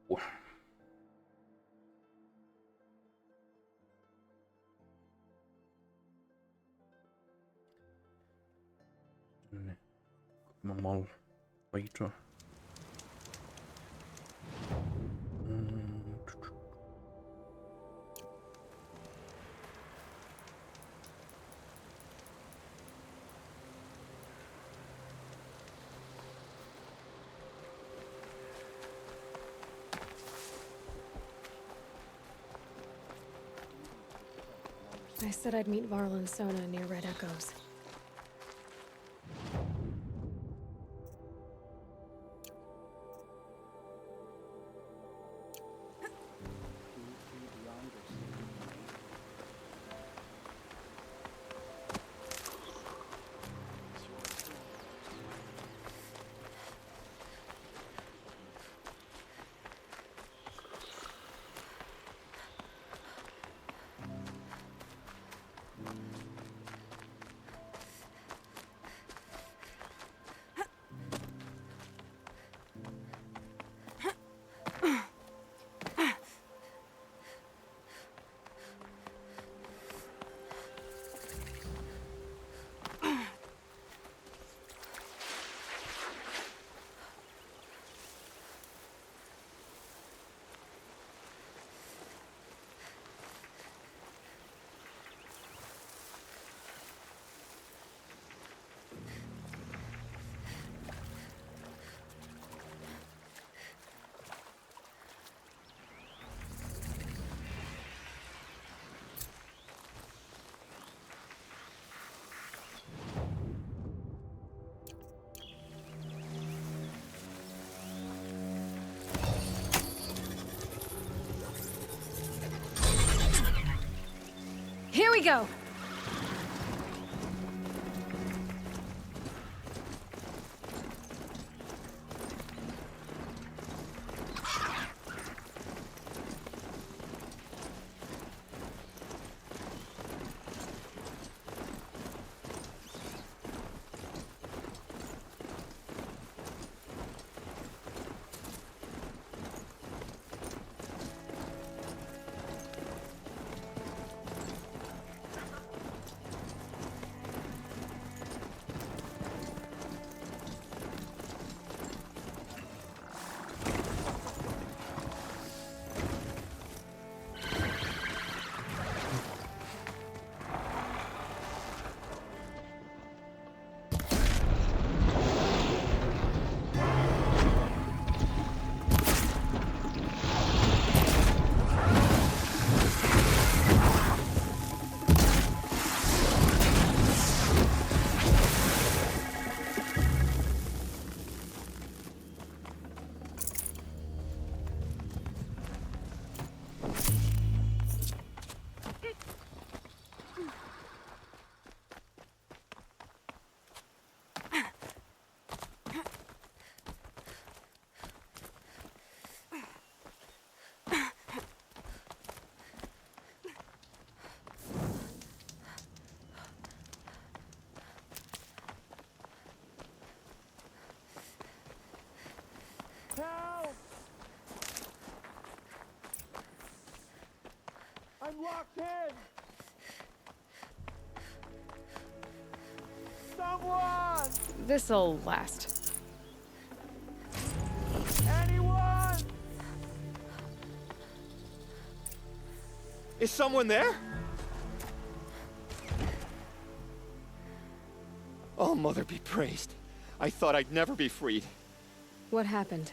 Ne, gucken wir mal weiter. I said I'd meet Varl and Sona near Red Echoes. Here we go! Help! I'm locked in! Someone! This'll last. Anyone! Is someone there? Oh, Mother be praised. I thought I'd never be freed. What happened?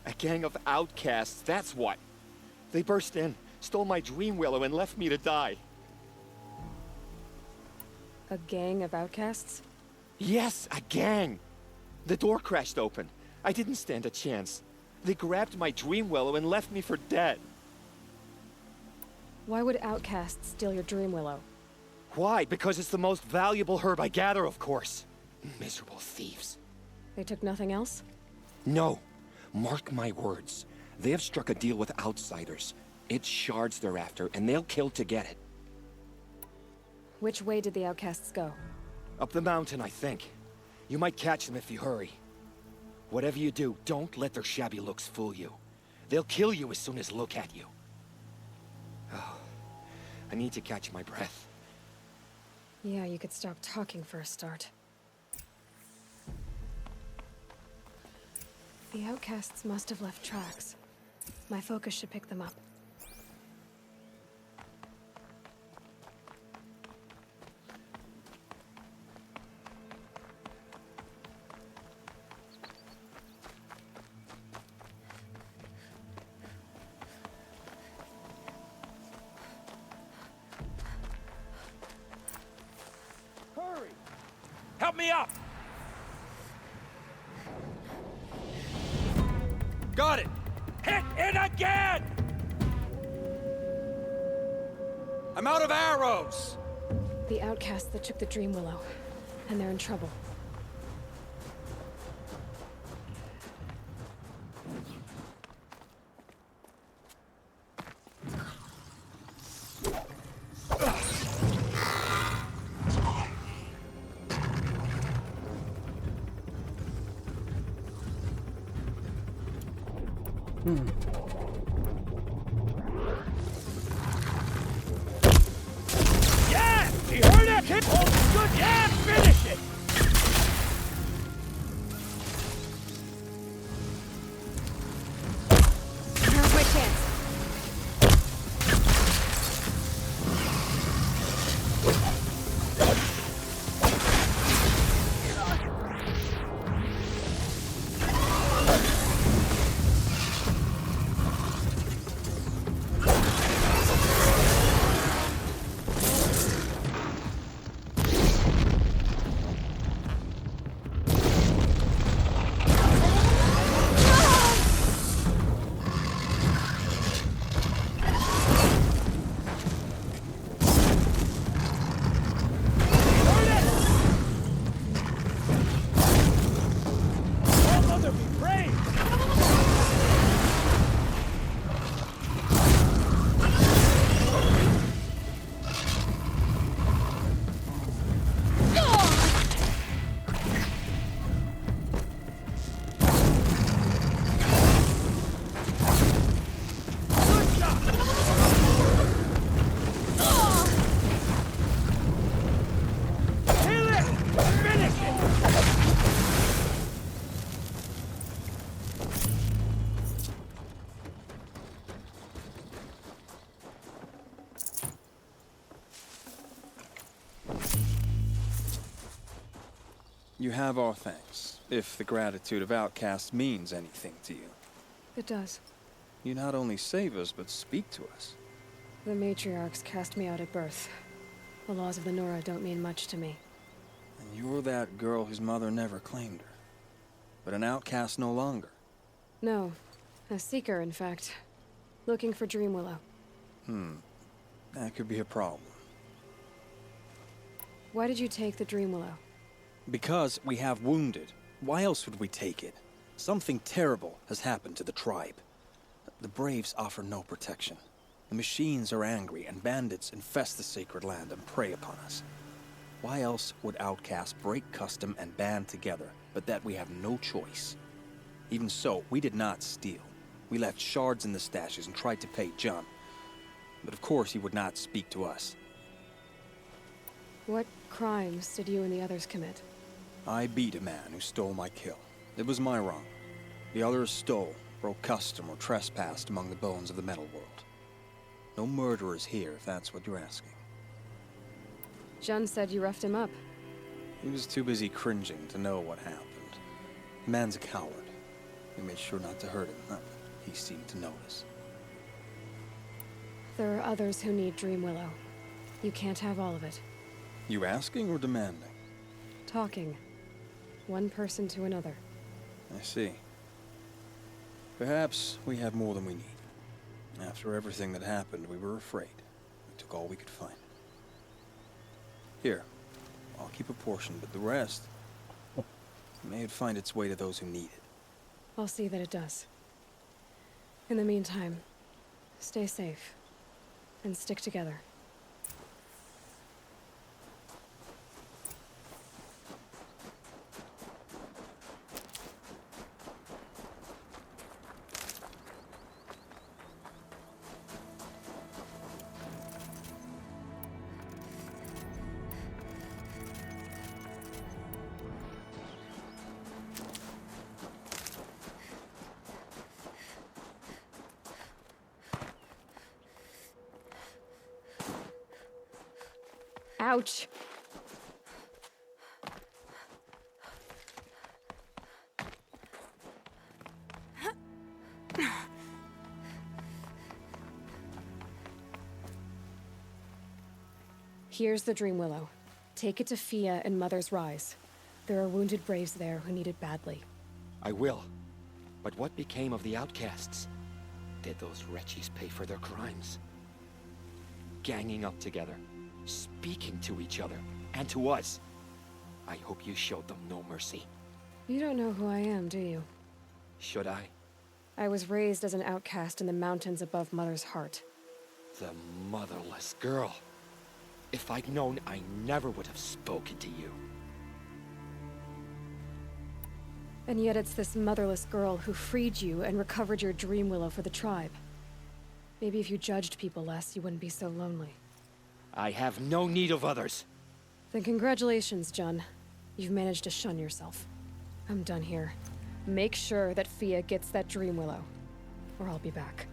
A gang of outcasts, that's what. They burst in, stole my dream willow, and left me to die. A gang of outcasts? Yes, a gang. The door crashed open. I didn't stand a chance. They grabbed my dream willow and left me for dead. Why would outcasts steal your dream willow? Why? Because it's the most valuable herb I gather, of course. Miserable thieves. They took nothing else? No. Mark my words. They have struck a deal with outsiders. It's shards they're after, and they'll kill to get it. Which way did the outcasts go? Up the mountain, I think. You might catch them if you hurry. Whatever you do, don't let their shabby looks fool you. They'll kill you as soon as look at you. Oh, I need to catch my breath. Yeah, you could stop talking for a start. The outcasts must have left tracks. My focus should pick them up. Hurry! Help me up! Got it! Hit it again! I'm out of arrows! The outcasts that took the Dream Willow, and they're in trouble. Yeah! You heard it? Hit oh, good! Yeah! Finish it! Now's my chance. Oh, mother be praised! Good shot! Kill it! Finish it! You have our thanks, if the gratitude of outcasts means anything to you. It does. You not only save us, but speak to us. The matriarchs cast me out at birth. The laws of the Nora don't mean much to me. And you're that girl whose mother never claimed her. But an outcast no longer. No. A seeker, in fact. Looking for Dream Willow. That could be a problem. Why did you take the Dream Willow? Because we have wounded. Why else would we take it? Something terrible has happened to the tribe. The Braves offer no protection. The machines are angry, and bandits infest the sacred land and prey upon us. Why else would outcasts break custom and band together, but that we have no choice? Even so, we did not steal. We left shards in the stashes and tried to pay John. But of course he would not speak to us. What crimes did you and the others commit? I beat a man who stole my kill. It was my wrong. The others stole, broke custom, or trespassed among the bones of the metal world. No murderers here, if that's what you're asking. Jun said you roughed him up. He was too busy cringing to know what happened. The man's a coward. We made sure not to hurt him, but he seemed to notice. There are others who need Dream Willow. You can't have all of it. You asking or demanding? Talking. One person to another. I see. Perhaps we have more than we need. After everything that happened, we were afraid. We took all we could find. Here, I'll keep a portion, but the rest may it find its way to those who need it. I'll see that it does. In the meantime, stay safe. And stick together. Ouch! Here's the Dream Willow. Take it to Fia and Mother's Rise. There are wounded braves there who need it badly. I will. But what became of the outcasts? Did those wretches pay for their crimes? Ganging up together, speaking to each other, and to us. I hope you showed them no mercy. You don't know who I am, do you? Should I? I was raised as an outcast in the mountains above Mother's Heart. The motherless girl. If I'd known, I never would have spoken to you. And yet it's this motherless girl who freed you and recovered your Dream Willow for the tribe. Maybe if you judged people less, you wouldn't be so lonely. I have no need of others. Then congratulations, Jun. You've managed to shun yourself. I'm done here. Make sure that Fia gets that Dream Willow, or I'll be back.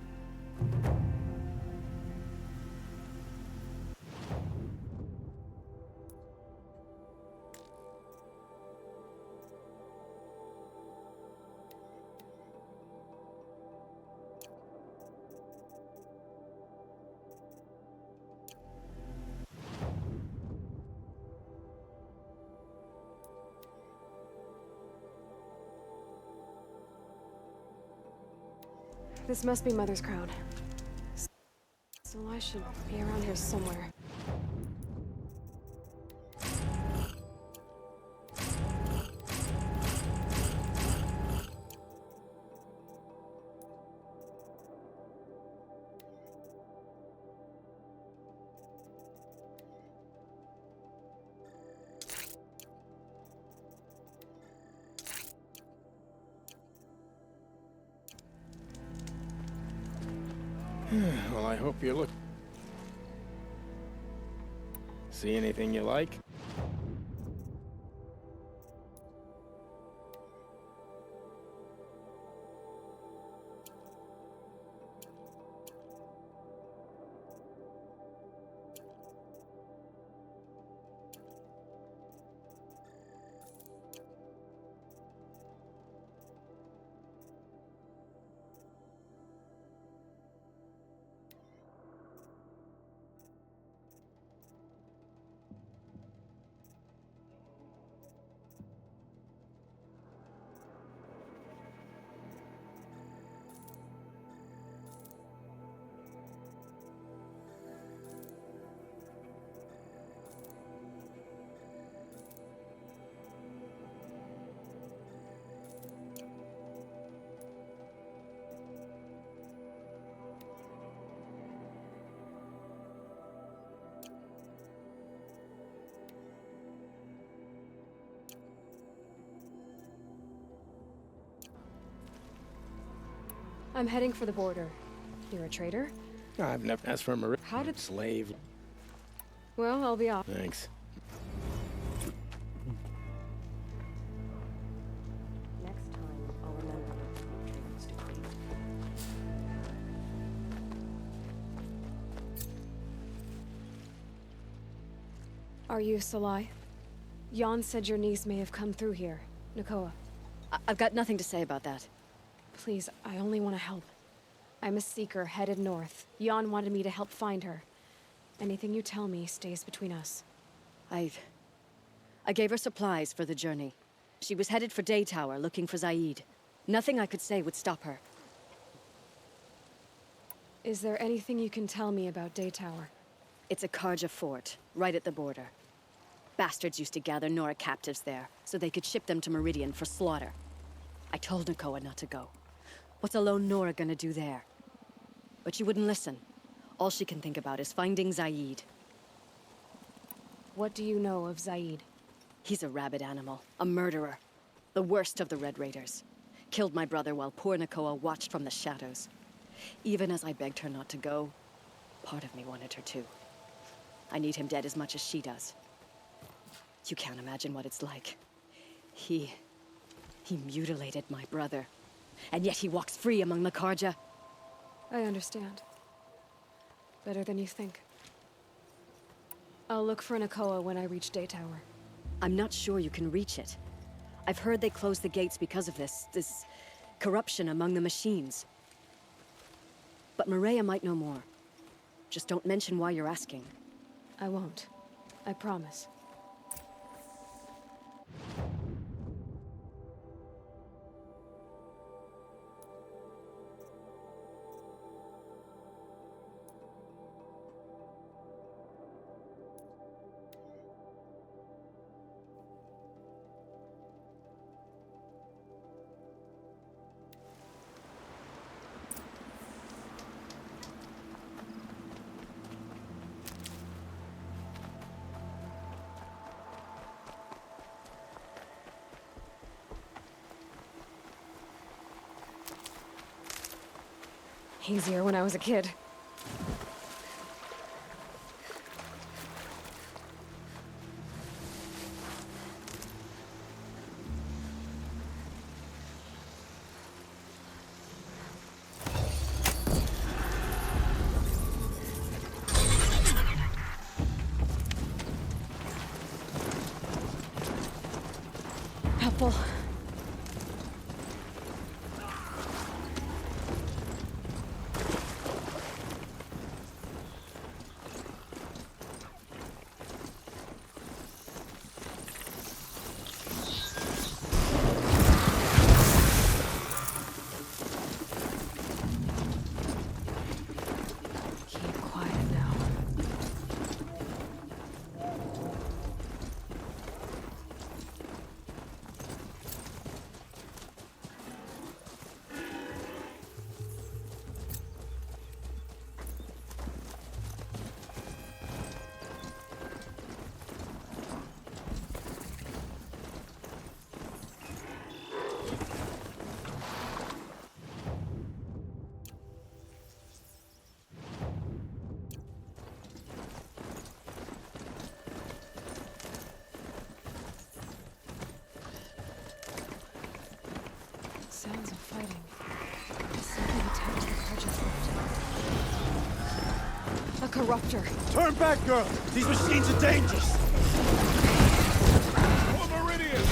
This must be Mother's crown. So I should be around here somewhere. Well, I hope you look. See anything you like? I'm heading for the border. You're a trader? I've never asked for a How did... slave. Well, I'll be off. Thanks. Next time, I'll remember not to make dreams to Queen. Are you Salai? Jan said your niece may have come through here. Nakoa. I've got nothing to say about that. Please, I only want to help. I'm a seeker headed north. Jan wanted me to help find her. Anything you tell me stays between us. I gave her supplies for the journey. She was headed for Day Tower, looking for Zaid. Nothing I could say would stop her. Is there anything you can tell me about Day Tower? It's a Karja fort, right at the border. Bastards used to gather Nora captives there, so they could ship them to Meridian for slaughter. I told Nakoa not to go. What's a lone Nora gonna do there? But she wouldn't listen. All she can think about is finding Zaid. What do you know of Zaid? He's a rabid animal, a murderer. The worst of the Red Raiders. Killed my brother while poor Nakoa watched from the shadows. Even as I begged her not to go, part of me wanted her to. I need him dead as much as she does. You can't imagine what it's like. He mutilated my brother. And yet he walks free among the Karja. I understand. Better than you think. I'll look for Nakoa when I reach Day Tower. I'm not sure you can reach it. I've heard they closed the gates because of this corruption among the machines. But Maria might know more. Just don't mention why you're asking. I won't. I promise. Easier when I was a kid. Helpful. Sounds of fighting. Something attacked the Purchase lift. A corruptor. Turn back, girl! These machines are dangerous! For Meridian!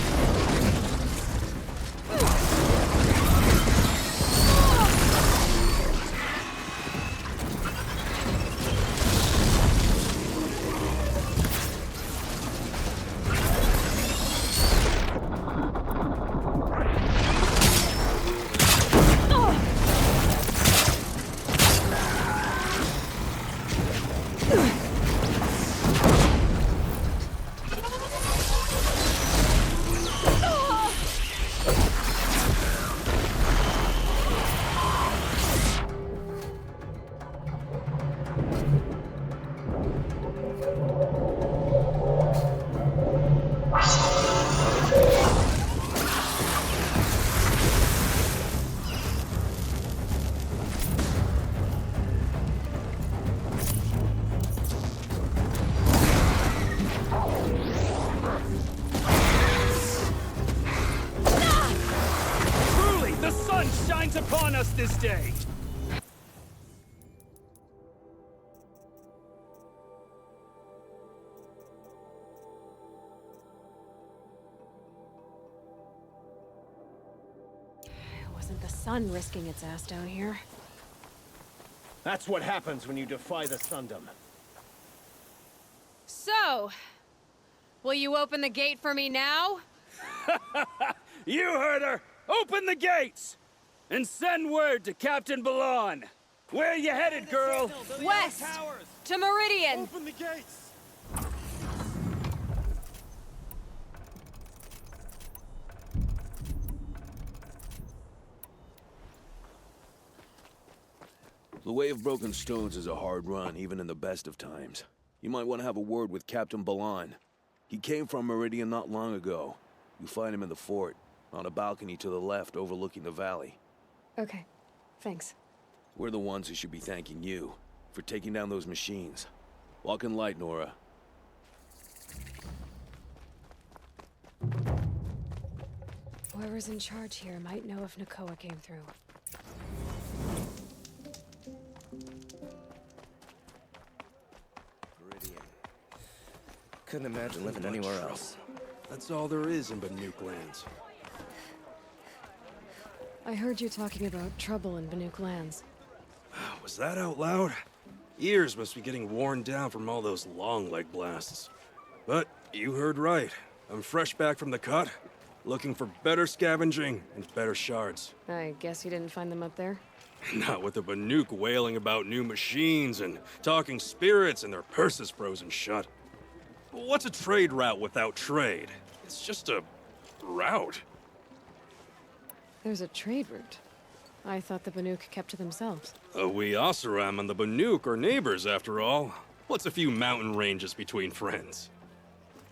Upon us this day. Wasn't the sun risking its ass down here? That's what happens when you defy the Sundom. So, will you open the gate for me now? You heard her! Open the gates! And send word to Captain Balan. Where you headed, girl? West! To Meridian! Open the gates! The Way of Broken Stones is a hard run, even in the best of times. You might want to have a word with Captain Balan. He came from Meridian not long ago. You find him in the fort, on a balcony to the left overlooking the valley. Okay. Thanks. We're the ones who should be thanking you for taking down those machines. Walk in light, Nora. Whoever's in charge here might know if Nakoa came through. Meridian. couldn't imagine living anywhere else. That's all there is in Banuk lands. I heard you talking about trouble in Banuk lands. Was that out loud? Ears must be getting worn down from all those long leg blasts. But you heard right. I'm fresh back from the cut, looking for better scavenging and better shards. I guess you didn't find them up there? Not with the Banuk wailing about new machines and talking spirits and their purses frozen shut. What's a trade route without trade? It's just a route. There's a trade route. I thought the Banuk kept to themselves. We Oseram and the Banuk are neighbors, after all. What's a few mountain ranges between friends?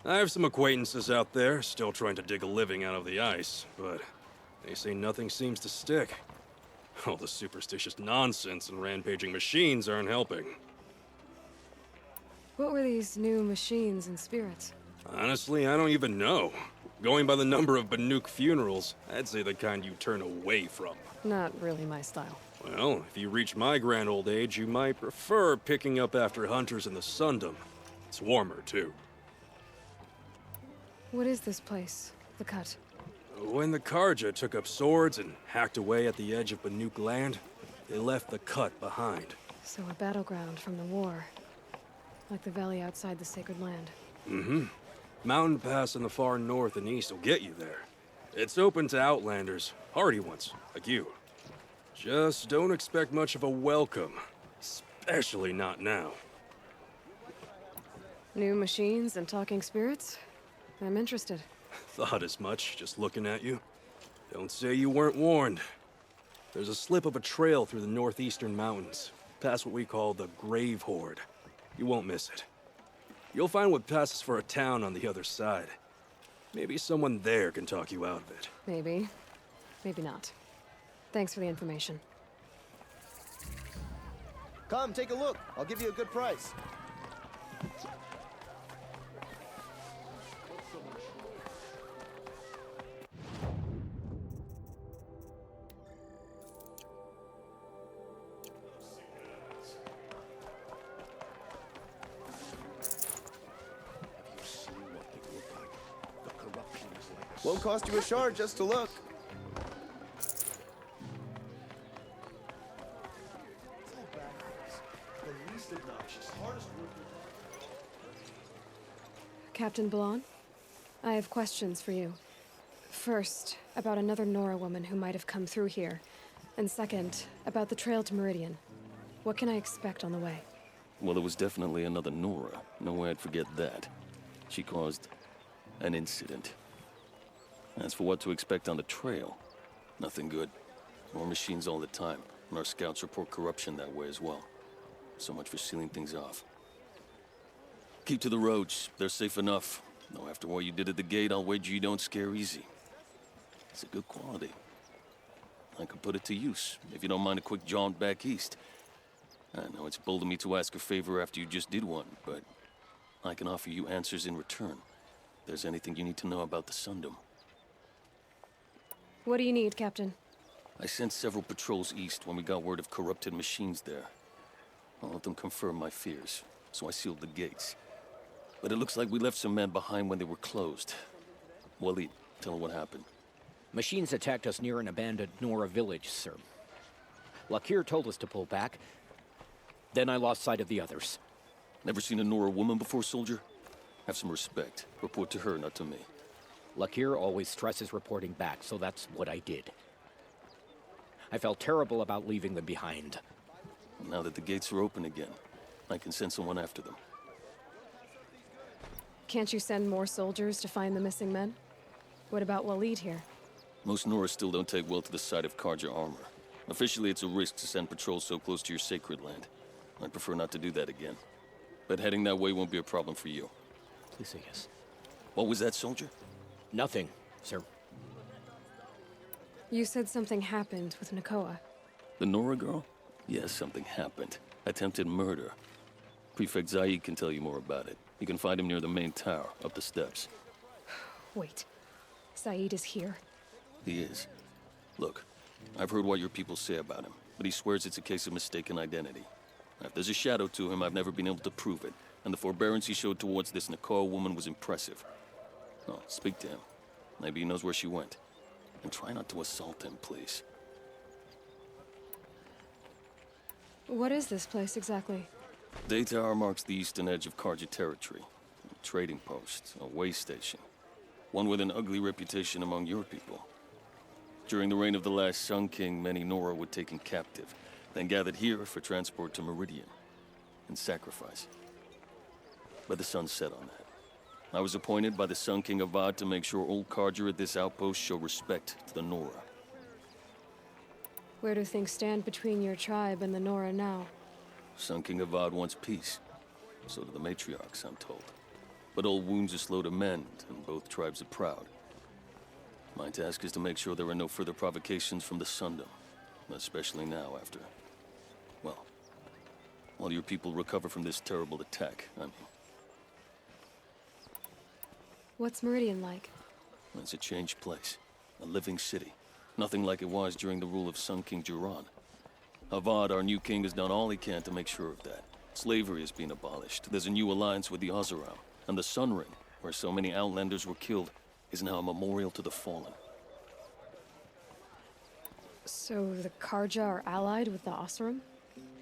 I have some acquaintances out there, still trying to dig a living out of the ice, but they say nothing seems to stick. All the superstitious nonsense and rampaging machines aren't helping. What were these new machines and spirits? Honestly, I don't even know. Going by the number of Banuk funerals, I'd say the kind you turn away from. Not really my style. Well, if you reach my grand old age, you might prefer picking up after hunters in the Sundom. It's warmer, too. What is this place? The Cut? When the Karja took up swords and hacked away at the edge of Banuk land, they left the Cut behind. So a battleground from the war. Like the valley outside the Sacred Land. Mm-hmm. Mountain Pass in the far north and east will get you there. It's open to outlanders, hardy ones, like you. Just don't expect much of a welcome. Especially not now. New machines and talking spirits? I'm interested. Thought as much, just looking at you. Don't say you weren't warned. There's a slip of a trail through the northeastern mountains, past what we call the Grave Horde. You won't miss it. You'll find what passes for a town on the other side. Maybe someone there can talk you out of it. Maybe. Maybe not. Thanks for the information. Come, take a look. I'll give you a good price. Won't cost you a shard just to look. Captain Blanc, I have questions for you. First, about another Nora woman who might have come through here. And second, about the trail to Meridian. What can I expect on the way? Well, there was definitely another Nora. No way I'd forget that. She caused an incident. As for what to expect on the trail, nothing good. More machines all the time, and our scouts report corruption that way as well. So much for sealing things off. Keep to the roads. They're safe enough. Though after what you did at the gate, I'll wager you don't scare easy. It's a good quality. I could put it to use, if you don't mind a quick jaunt back east. I know it's bold of me to ask a favor after you just did one, but I can offer you answers in return. If there's anything you need to know about the Sundom. What do you need, Captain? I sent several patrols east when we got word of corrupted machines there. I'll let them confirm my fears, so I sealed the gates. But it looks like we left some men behind when they were closed. Waleed, tell them what happened. Machines attacked us near an abandoned Nora village, sir. Lakir told us to pull back. Then I lost sight of the others. Never seen a Nora woman before, soldier? Have some respect. Report to her, not to me. Lakir always stresses reporting back, so that's what I did. I felt terrible about leaving them behind. Now that the gates are open again, I can send someone after them. Can't you send more soldiers to find the missing men? What about Waleed here? Most Nora still don't take well to the sight of Karja armor. Officially, it's a risk to send patrols so close to your sacred land. I'd prefer not to do that again. But heading that way won't be a problem for you. Please say yes. What was that, soldier? Nothing, sir. You said something happened with Nakoa. The Nora girl? Yes, something happened. Attempted murder. Prefect Zaid can tell you more about it. You can find him near the main tower, up the steps. Wait. Saeed is here? He is. Look, I've heard what your people say about him, but he swears it's a case of mistaken identity. If there's a shadow to him, I've never been able to prove it. and the forbearance he showed towards this Nakoa woman was impressive. No, speak to him. Maybe he knows where she went. And try not to assault him, please. What is this place exactly? Day Tower marks the eastern edge of Karja territory. A trading post, a way station. One with an ugly reputation among your people. During the reign of the last Sun King, many Nora were taken captive, then gathered here for transport to Meridian, and sacrifice. But the sun set on that. I was appointed by the Sun King Avad to make sure old Karja at this outpost show respect to the Nora. Where do things stand between your tribe and the Nora now? Sun King Avad wants peace. So do the matriarchs, I'm told. But old wounds are slow to mend, and both tribes are proud. My task is to make sure there are no further provocations from the Sundom. Especially now after... well, while your people recover from this terrible attack, I mean. What's Meridian like? It's a changed place. A living city. Nothing like it was during the rule of Sun King Jiran. Avad, our new king, has done all he can to make sure of that. Slavery has been abolished. There's a new alliance with the Oseram. And the Sun Ring, where so many Outlanders were killed, is now a memorial to the fallen. So the Karja are allied with the Oseram?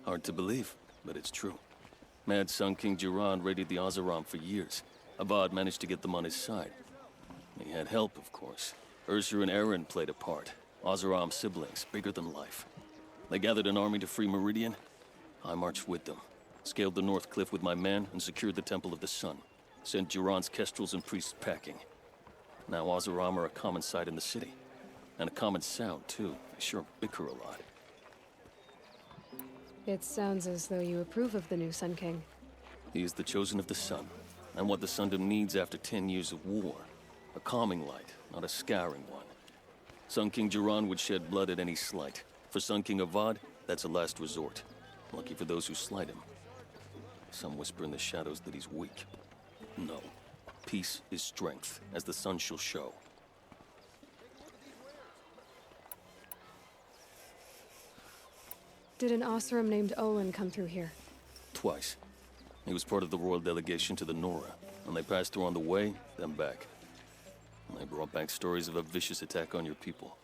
Hard to believe, but it's true. Mad Sun King Jiran raided the Oseram for years. Avad managed to get them on his side. He had help, of course. Ursur and Eren played a part. Oseram siblings, bigger than life. They gathered an army to free Meridian. I marched with them. Scaled the North Cliff with my men and secured the Temple of the Sun. Sent Jiran's kestrels and priests packing. Now Oseram are a common sight in the city. And a common sound, too. They sure bicker a lot. It sounds as though you approve of the new Sun King. He is the chosen of the Sun. And what the Sundom needs after 10 years of war. A calming light, not a scouring one. Sun King Jiran would shed blood at any slight. For Sun King Avad, that's a last resort. Lucky for those who slight him. Some whisper in the shadows that he's weak. No. Peace is strength, as the sun shall show. Did an Oseram named Olin come through here? Twice. He was part of the royal delegation to the Nora, and they passed through on the way, then back. And they brought back stories of a vicious attack on your people.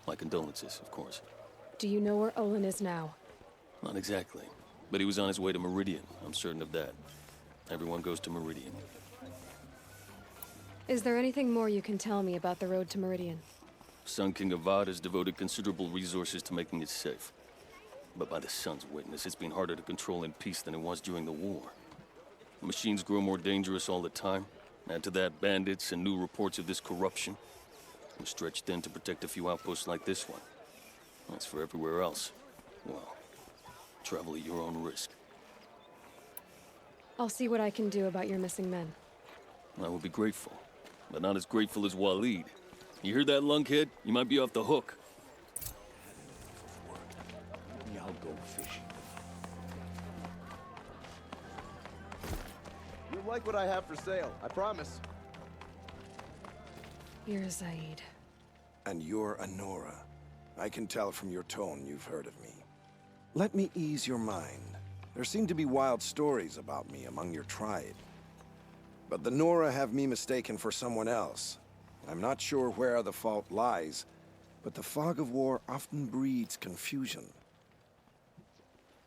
My condolences, of course. Do you know where Olin is now? Not exactly, but he was on his way to Meridian, I'm certain of that. Everyone goes to Meridian. Is there anything more you can tell me about the road to Meridian? Sun King Avad has devoted considerable resources to making it safe. But by the sun's witness, it's been harder to control in peace than it was during the war. The machines grow more dangerous all the time. Add to that bandits and new reports of this corruption. We're stretched thin to protect a few outposts like this one. As for everywhere else, well, travel at your own risk. I'll see what I can do about your missing men. I will be grateful, but not as grateful as Waleed. You hear that, lunkhead? You might be off the hook. I'll go fishing. You'll like what I have for sale, I promise. You're Zaid. And you're a Nora. I can tell from your tone you've heard of me. Let me ease your mind. There seem to be wild stories about me among your tribe. But the Nora have me mistaken for someone else. I'm not sure where the fault lies, but the fog of war often breeds confusion.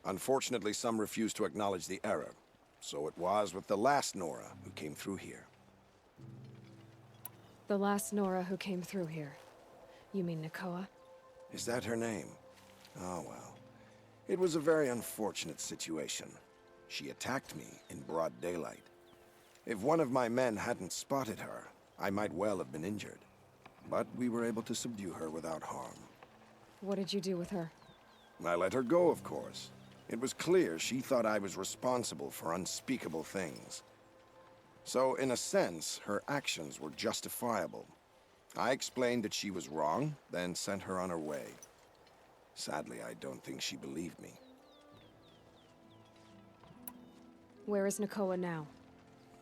Unfortunately, some refuse to acknowledge the error. So it was with the last Nora who came through here. The last Nora who came through here. You mean Nakoa? Is that her name? Oh, well. It was a very unfortunate situation. She attacked me in broad daylight. If one of my men hadn't spotted her, I might well have been injured. But we were able to subdue her without harm. What did you do with her? I let her go, of course. It was clear she thought I was responsible for unspeakable things. So, in a sense, her actions were justifiable. I explained that she was wrong, then sent her on her way. Sadly, I don't think she believed me. Where is Nakoa now?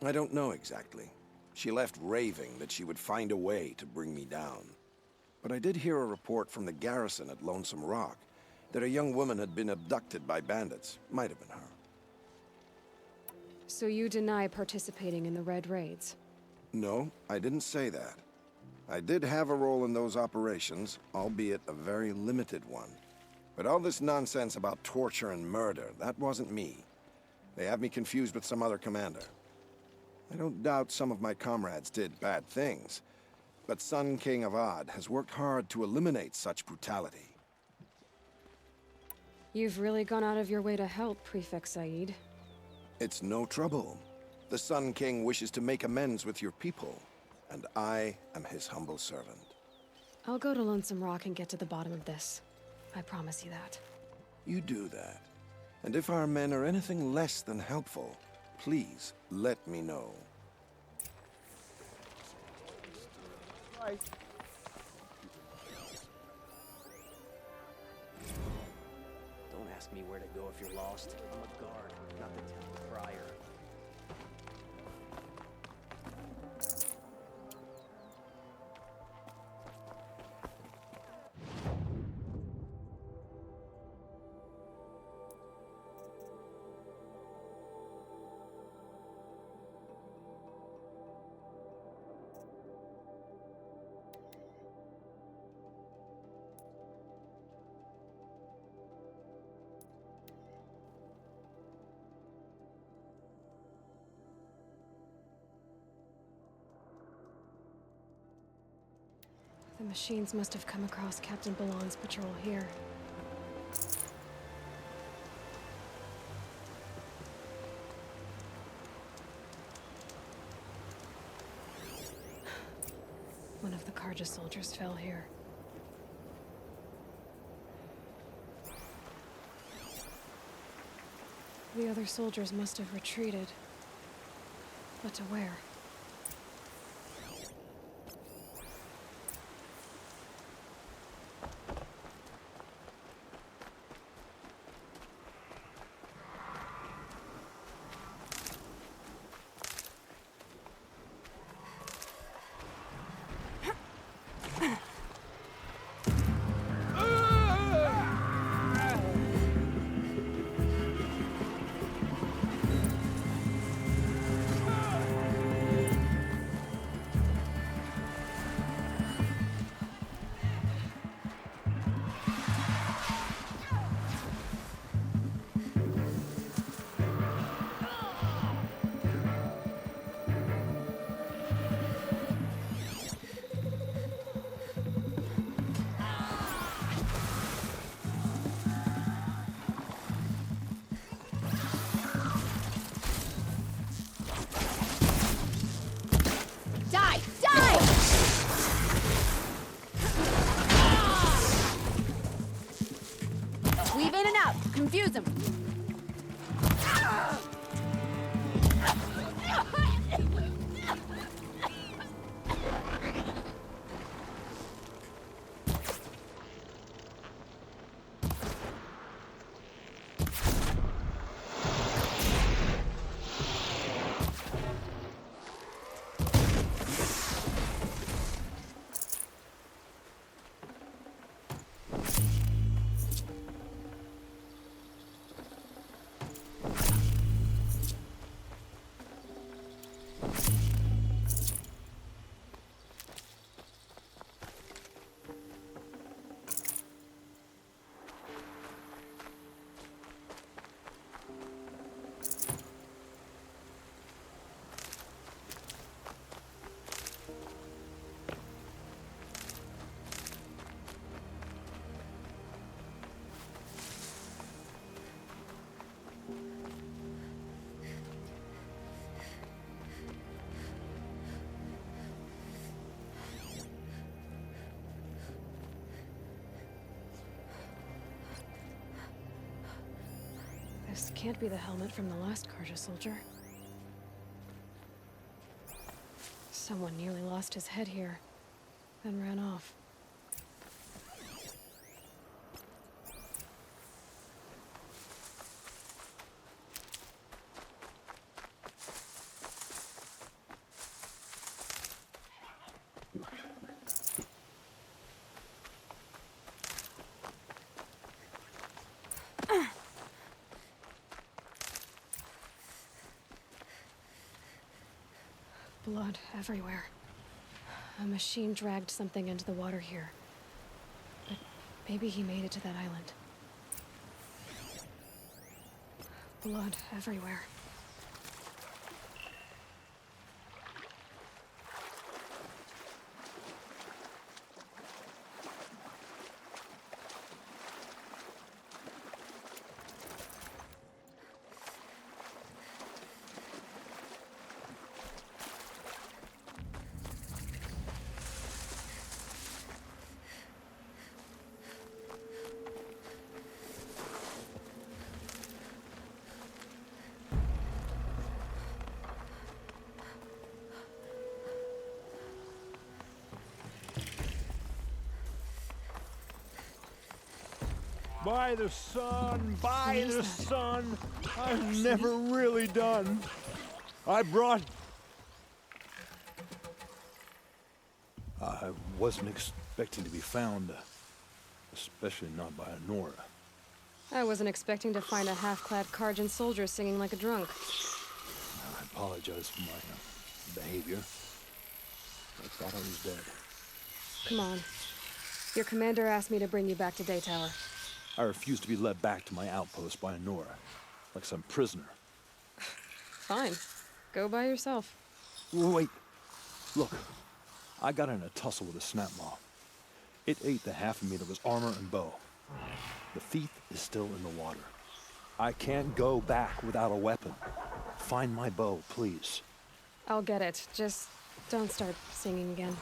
I don't know exactly. She left raving that she would find a way to bring me down. But I did hear a report from the garrison at Lonesome Rock that a young woman had been abducted by bandits. Might have been her. So you deny participating in the Red Raids? No, I didn't say that. I did have a role in those operations, albeit a very limited one. But all this nonsense about torture and murder, that wasn't me. They have me confused with some other commander. I don't doubt some of my comrades did bad things, but Sun King Avad has worked hard to eliminate such brutality. You've really gone out of your way to help, Prefect Said. It's no trouble. The Sun King wishes to make amends with your people, and I am his humble servant. I'll go to Lonesome Rock and get to the bottom of this. I promise you that. You do that. And if our men are anything less than helpful, please let me know. Right. Don't ask me where to go if you're lost. I'm a guard, not the temple crier. The machines must have come across Captain Balon's patrol here. One of the Karja soldiers fell here. The other soldiers must have retreated. But to where? Confuse him. This can't be the helmet from the last Karja soldier. Someone nearly lost his head here, then ran off. Blood everywhere. A machine dragged something into the water here. But maybe he made it to that island. Blood everywhere. By the sun, by the sun, I'm never really done. I wasn't expecting to be found, especially not by Nora. I wasn't expecting to find a half-clad Karjan soldier singing like a drunk. I apologize for my behavior. I thought I was dead. Come on. Your commander asked me to bring you back to Day Tower. I refuse to be led back to my outpost by Nora, like some prisoner. Fine. Go by yourself. Wait. Look, I got in a tussle with a snap maw. It ate the half of me that was armor and bow. The thief is still in the water. I can't go back without a weapon. Find my bow, please. I'll get it. Just don't start singing again.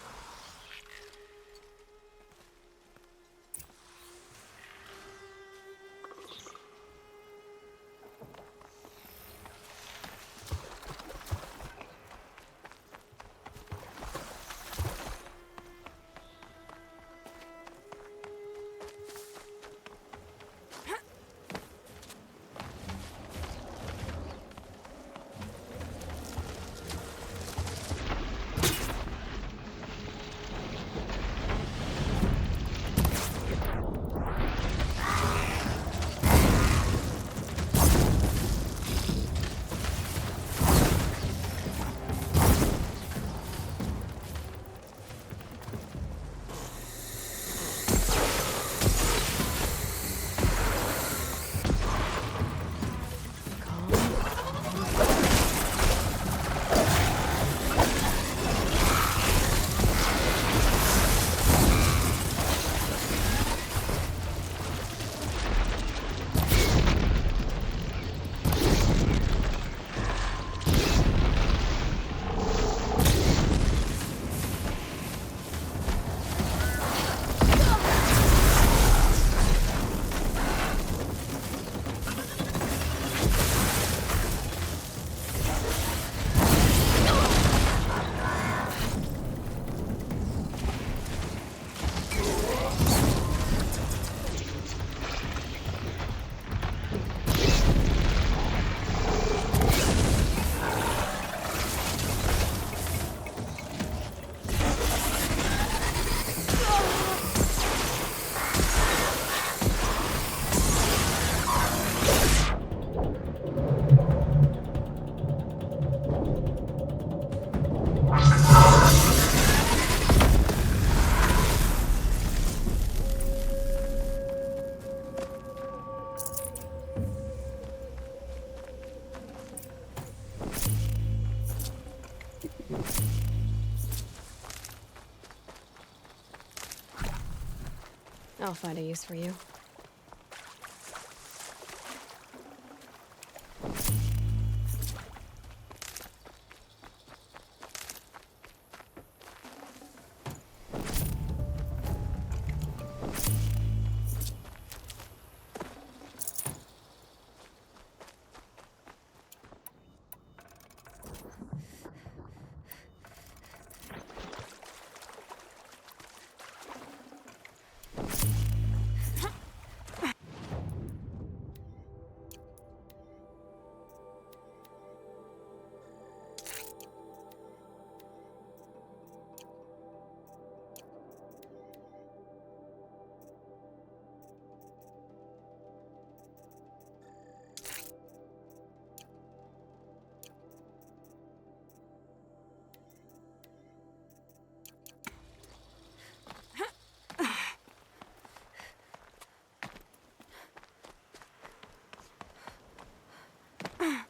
I'll find a use for you.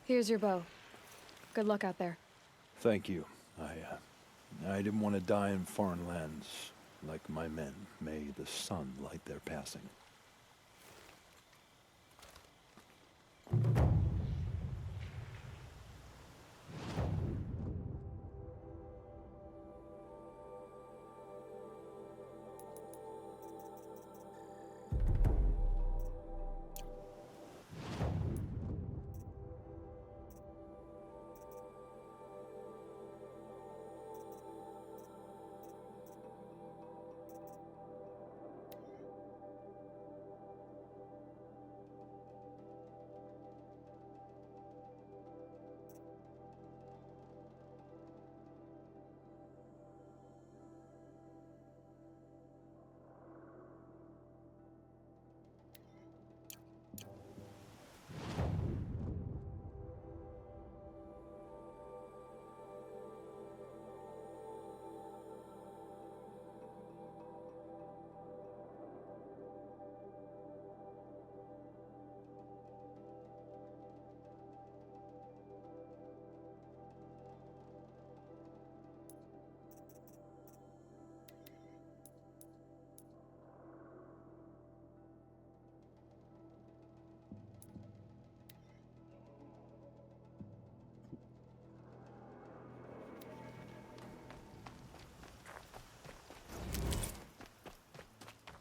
Here's your bow. Good luck out there. Thank you. I didn't want to die in foreign lands like my men. May the sun light their passing.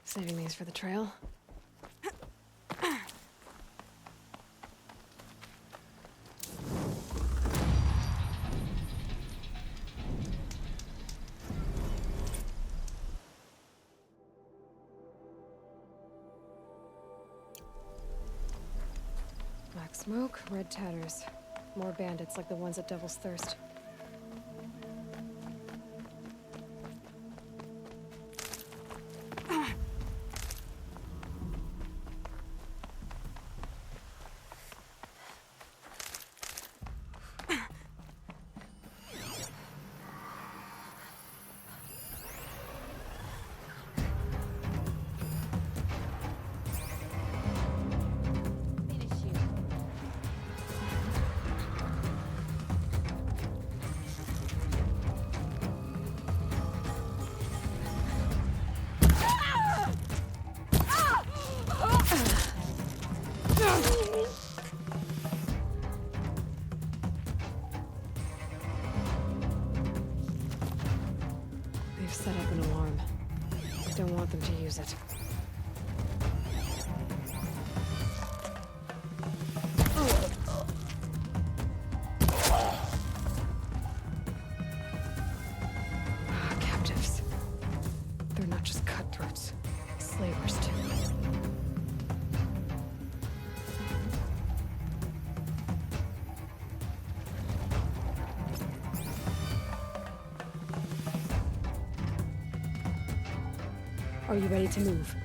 Saving these for the trail. Black smoke, red tatters. More bandits like the ones at Devil's Thirst. They've set up an alarm. Don't want them to use it. Captives. They're not just cutthroats. Slavers, too. Are you ready to move?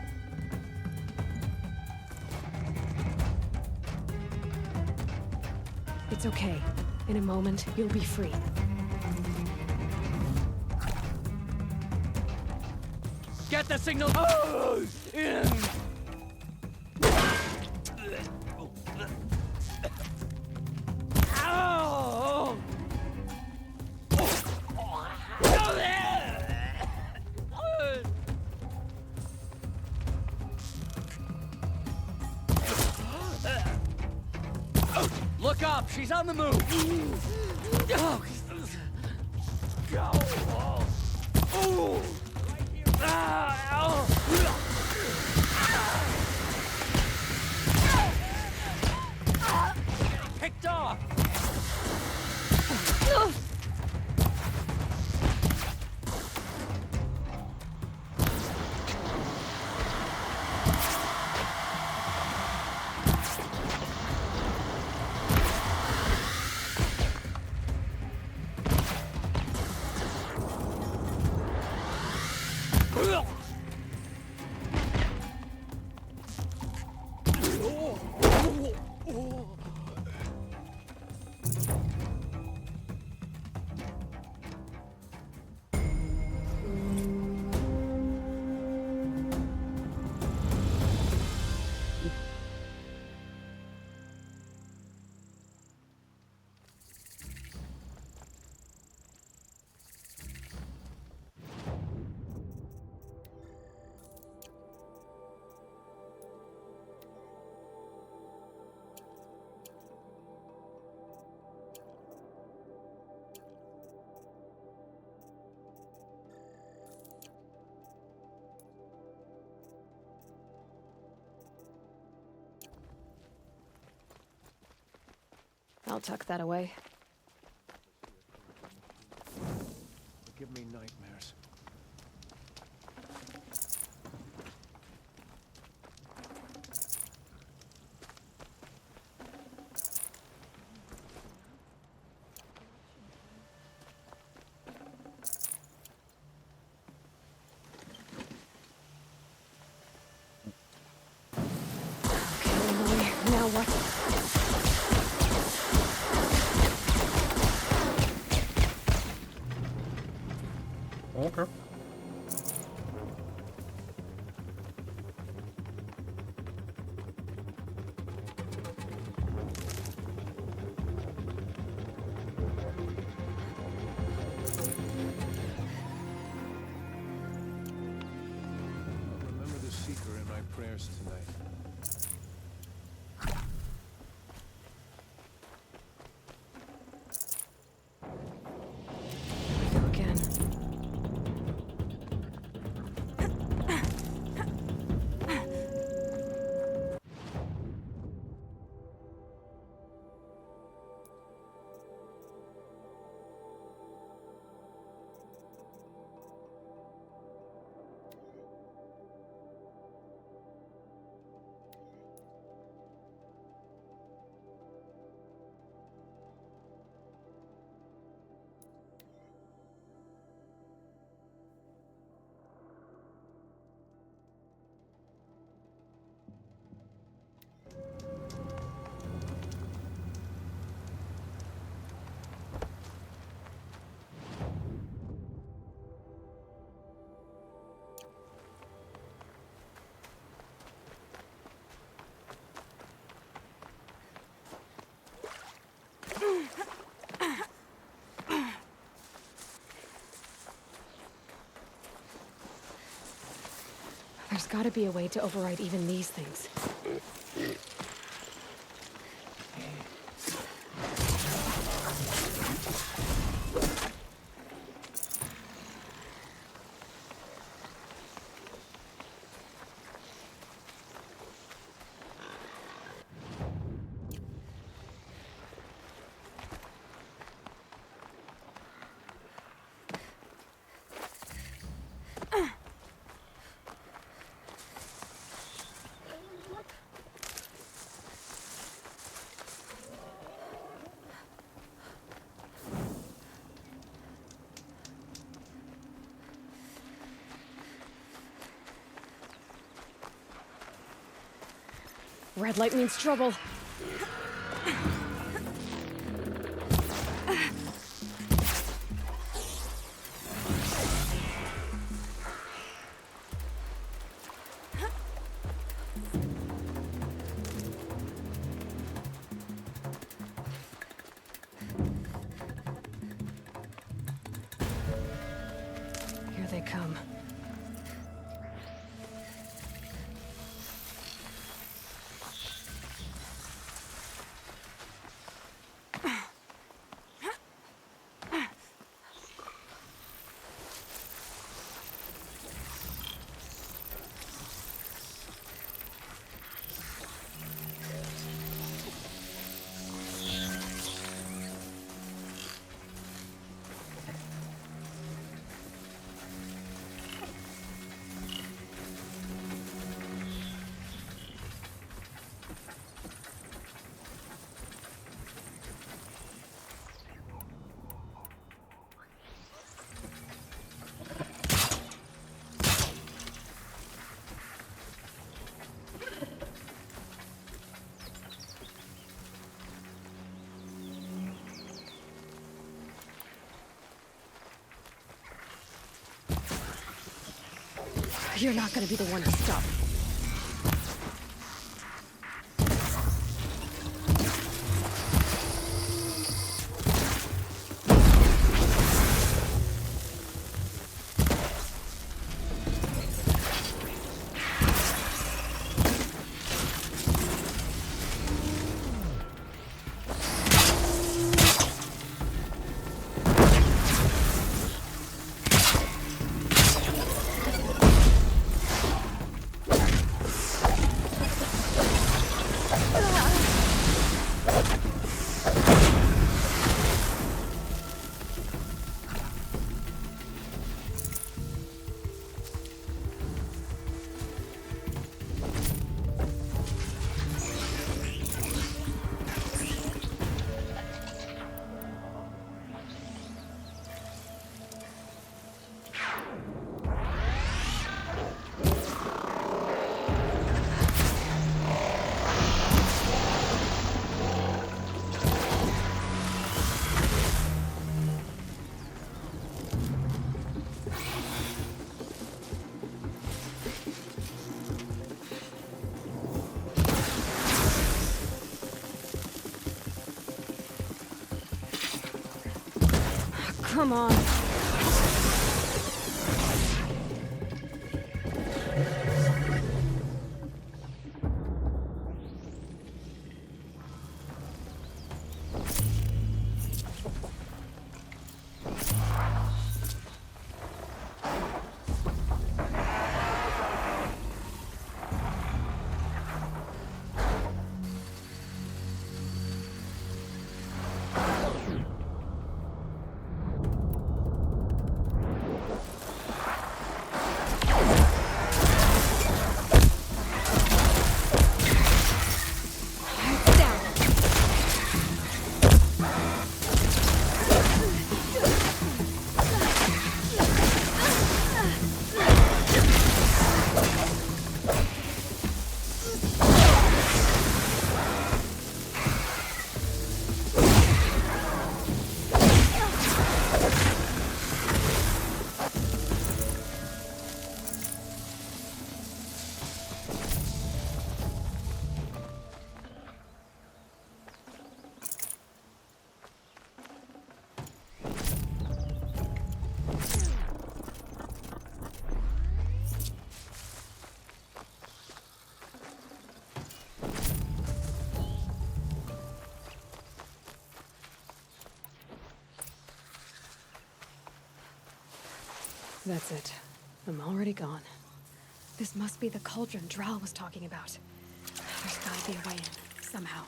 It's okay. In a moment, you'll be free. Get the signal! Oh! Ow! Look up! She's on the move! Oh. Oh. Picked off! I'll tuck that away. Give me nightmares. Now what? Okay. Remember the Seeker in my prayers tonight. There's gotta be a way to override even these things. Red light means trouble. Here they come. You're not gonna be the one to stop. Come on. That's it. I'm already gone. This must be the cauldron Drow was talking about. There's gotta be a way in, somehow.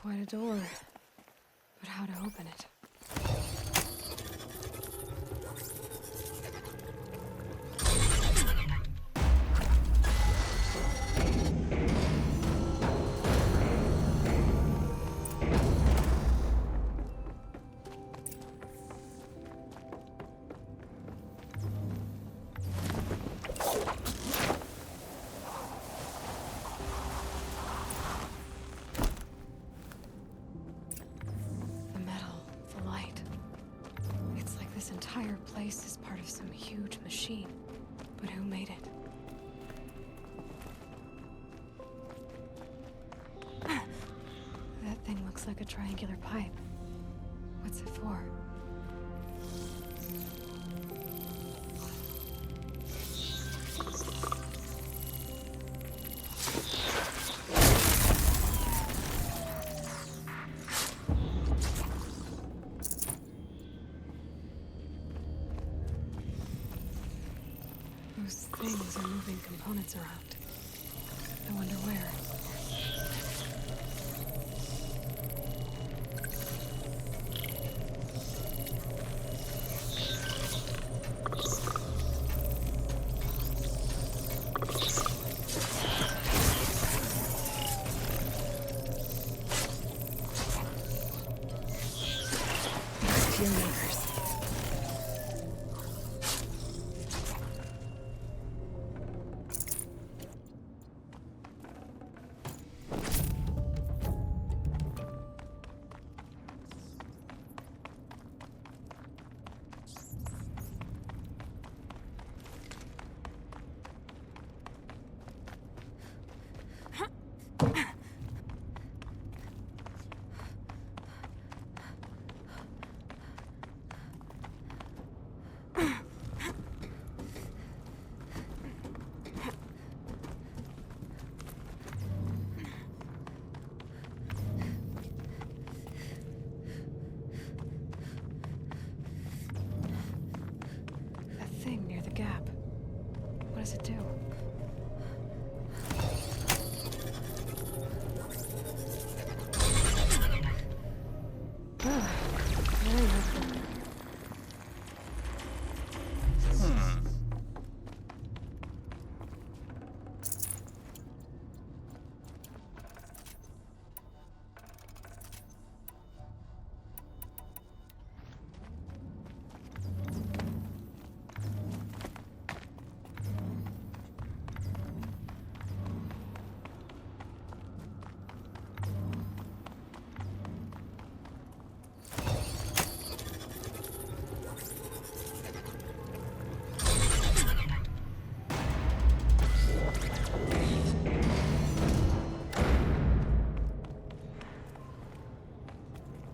Quite a door, but how to open it? This entire place is part of some huge machine. But who made it? That thing looks like a triangular pipe. What's it for? Those things are moving components around. I wonder where.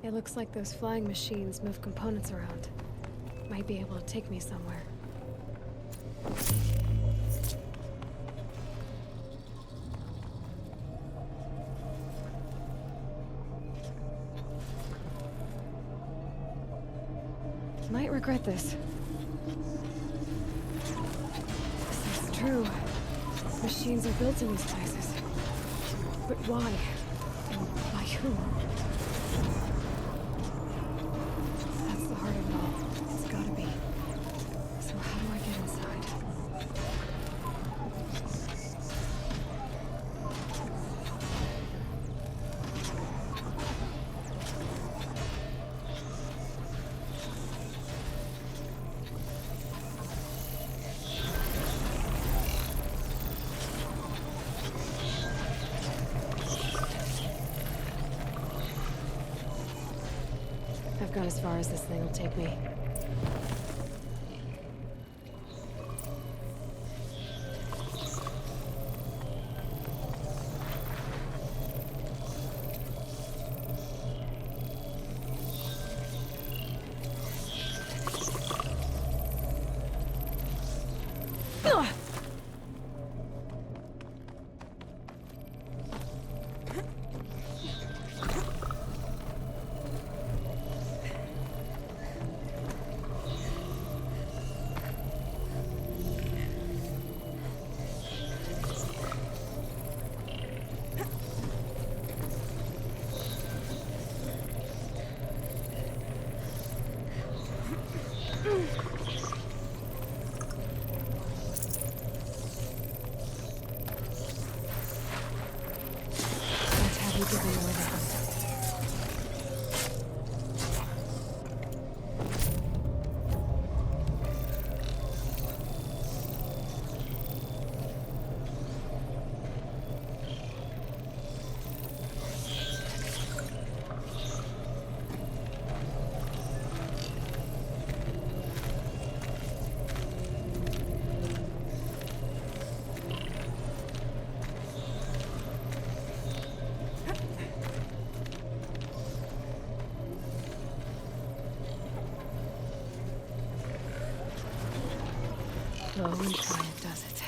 It looks like those flying machines move components around. Might be able to take me somewhere. Might regret this. This is true. Machines are built in these places. But why? And by whom? That's the heart of it all. It's gotta be. So how do I get inside? I've gone as far as this thing will take me. Slow and quiet does it.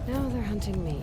Now they're hunting me.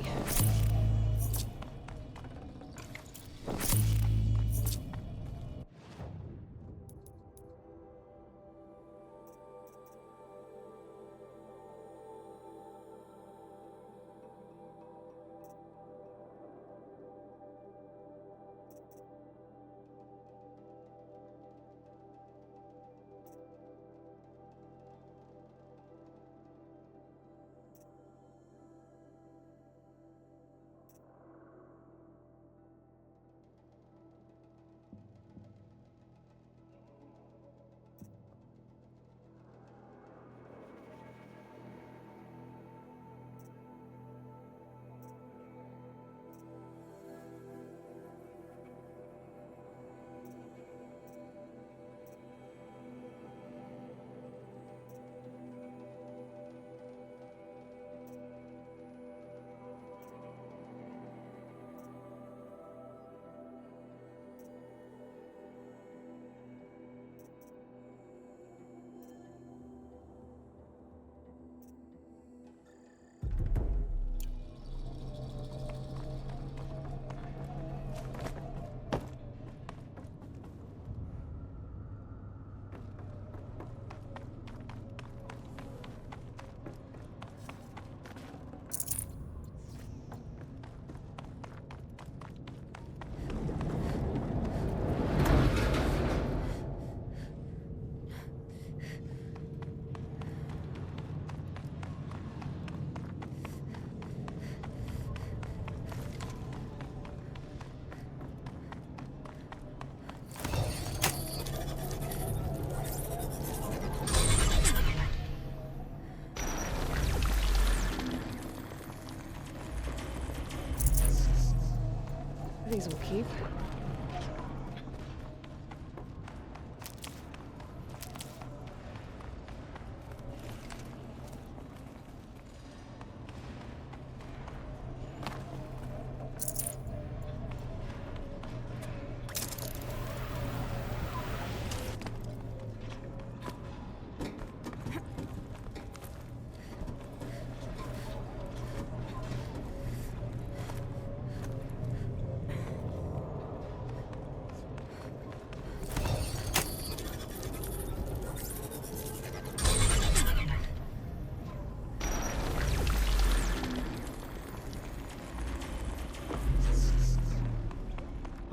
These will keep.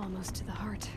Almost to the heart.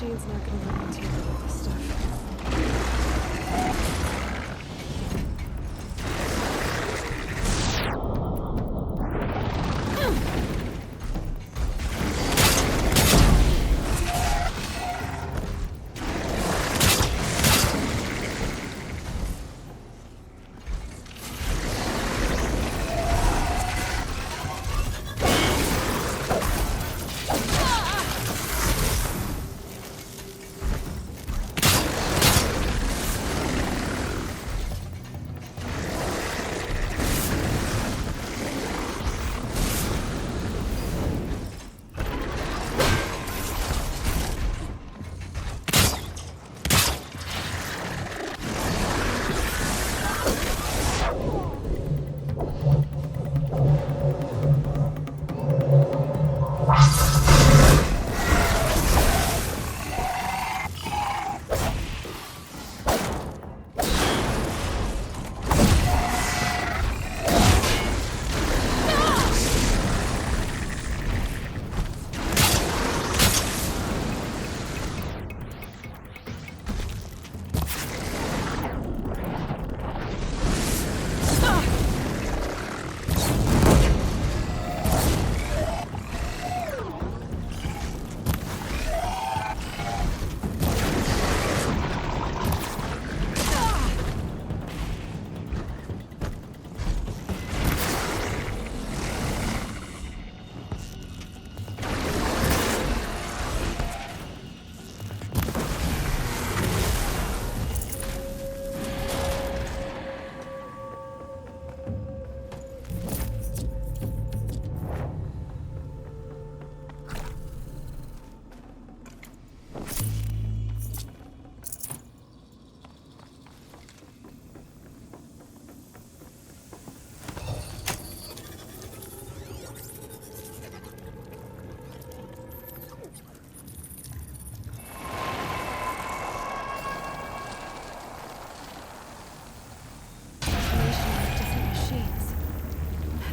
machine's not gonna let me tamper with this stuff.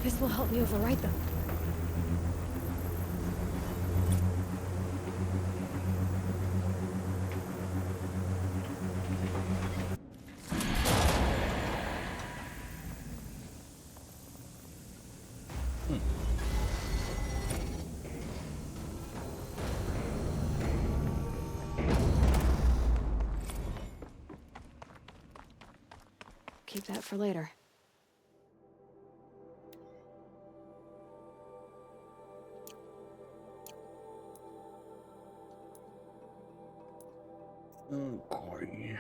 This will help me overwrite them. Keep that for later. Okay.